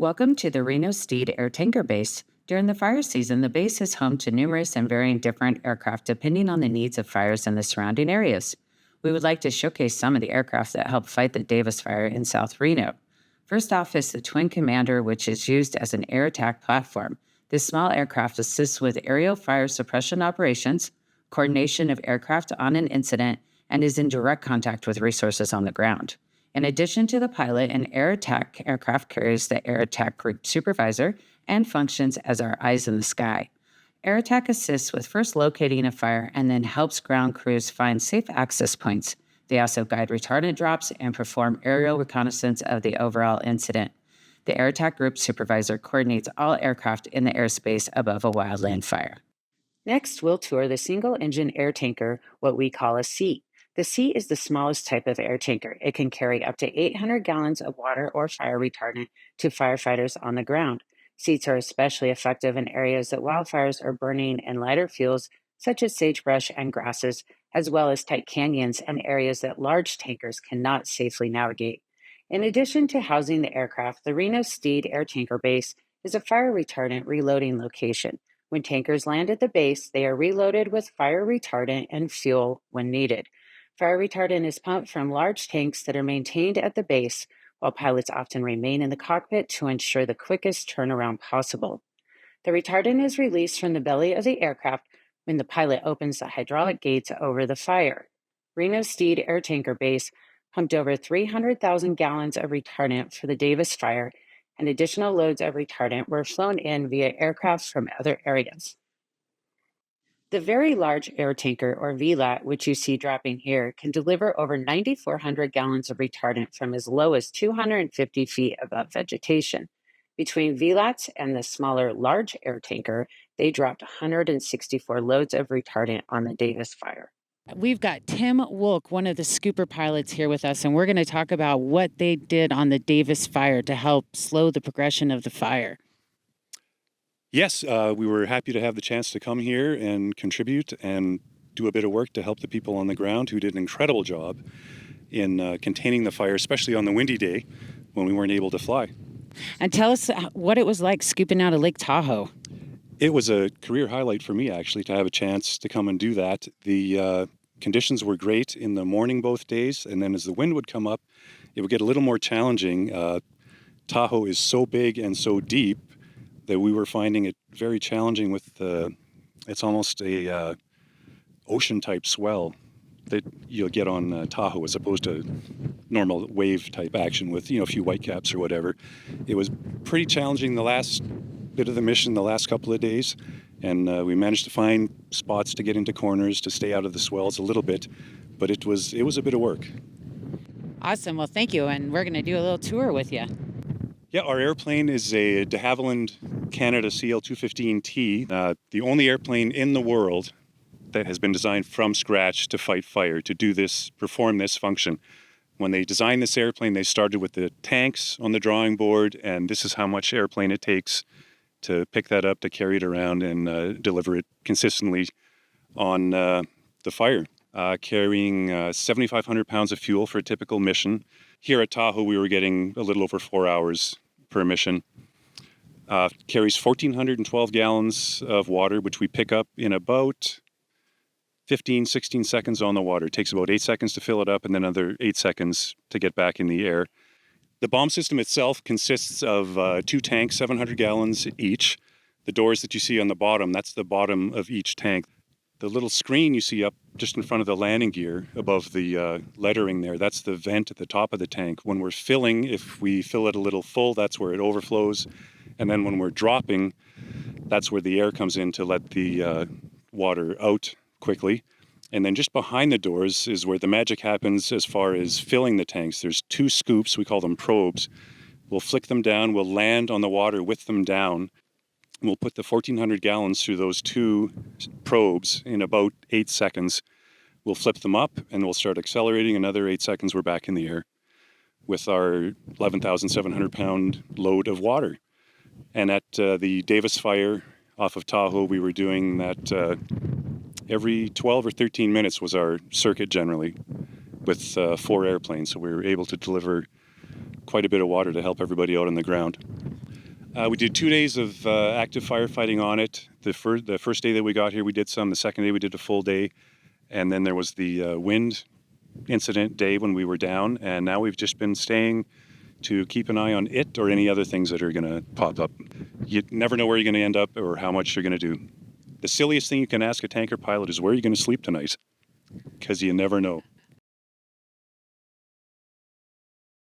Welcome to the Reno Stead Air Tanker Base. During the fire season, the base is home to numerous and varying different aircraft depending on the needs of fires in the surrounding areas. We would like to showcase some of the aircraft that helped fight the Davis fire in South Reno. First off is the Twin Commander, which is used as an air attack platform. This small aircraft assists with aerial fire suppression operations, coordination of aircraft on an incident, and is in direct contact with resources on the ground. In addition to the pilot, an air attack aircraft carries the air attack group supervisor and functions as our eyes in the sky. Air attack assists with first locating a fire and then helps ground crews find safe access points. They also guide retardant drops and perform aerial reconnaissance of the overall incident. The air attack group supervisor coordinates all aircraft in the airspace above a wildland fire. Next, we'll tour the single-engine air tanker, what we call a C. The C is the smallest type of air tanker. It can carry up to 800 gallons of water or fire retardant to firefighters on the ground. Seats are especially effective in areas that wildfires are burning in lighter fuels, such as sagebrush and grasses, as well as tight canyons and areas that large tankers cannot safely navigate. In addition to housing the aircraft, the Reno Stead Air Tanker Base is a fire retardant reloading location. When tankers land at the base, they are reloaded with fire retardant and fuel when needed. Fire retardant is pumped from large tanks that are maintained at the base, while pilots often remain in the cockpit to ensure the quickest turnaround possible. The retardant is released from the belly of the aircraft when the pilot opens the hydraulic gates over the fire. Reno Stead Air Tanker Base pumped over 300,000 gallons of retardant for the Davis fire, and additional loads of retardant were flown in via aircraft from other areas. The Very Large Air Tanker, or VLAT, which you see dropping here, can deliver over 9,400 gallons of retardant from as low as 250 feet above vegetation. Between VLATs and the smaller Large Air Tanker, they dropped 164 loads of retardant on the Davis fire. We've got Tim Wolk, one of the scooper pilots, here with us, and we're going to talk about what they did on the Davis fire to help slow the progression of the fire. Yes, we were happy to have the chance to come here and contribute and do a bit of work to help the people on the ground who did an incredible job in containing the fire, especially on the windy day when we weren't able to fly. And tell us what it was like scooping out of Lake Tahoe. It was a career highlight for me, actually, to have a chance to come and do that. The conditions were great in the morning both days, and then as the wind would come up, it would get a little more challenging. Tahoe is so big and so deep that we were finding it very challenging with it's almost a ocean-type swell that you'll get on Tahoe as opposed to normal wave-type action with, a few whitecaps or whatever. It was pretty challenging the last bit of the mission, the last couple of days, and we managed to find spots to get into corners to stay out of the swells a little bit, but it was a bit of work. Awesome. Well, thank you, and we're going to do a little tour with you. Yeah, our airplane is a de Havilland Canada CL-215T, the only airplane in the world that has been designed from scratch to fight fire, to perform this function. When they designed this airplane, they started with the tanks on the drawing board, and this is how much airplane it takes to pick that up, to carry it around and deliver it consistently on the fire, carrying 7,500 pounds of fuel for a typical mission. Here at Tahoe, we were getting a little over 4 hours per mission. Carries 1,412 gallons of water, which we pick up in about 15, 16 seconds on the water. It takes about 8 seconds to fill it up and then another 8 seconds to get back in the air. The bomb system itself consists of 2 tanks, 700 gallons each. The doors that you see on the bottom, that's the bottom of each tank. The little screen you see up just in front of the landing gear above the lettering there, that's the vent at the top of the tank. When we're filling, if we fill it a little full, that's where it overflows. And then when we're dropping, that's where the air comes in to let the water out quickly. And then just behind the doors is where the magic happens as far as filling the tanks. There's 2 scoops, we call them probes. We'll flick them down, we'll land on the water with them down. We'll put the 1,400 gallons through those 2 probes in about 8 seconds. We'll flip them up and we'll start accelerating. Another 8 seconds, we're back in the air with our 11,700 pound load of water. And at the Davis fire off of Tahoe, we were doing that every 12 or 13 minutes was our circuit generally with 4 airplanes. So we were able to deliver quite a bit of water to help everybody out on the ground. We did 2 days of active firefighting on it. The first day that we got here, we did some. The second day, we did a full day. And then there was the wind incident day when we were down. And now we've just been staying to keep an eye on it or any other things that are going to pop up. You never know where you're going to end up or how much you're going to do. The silliest thing you can ask a tanker pilot is, where are you going to sleep tonight? Because you never know.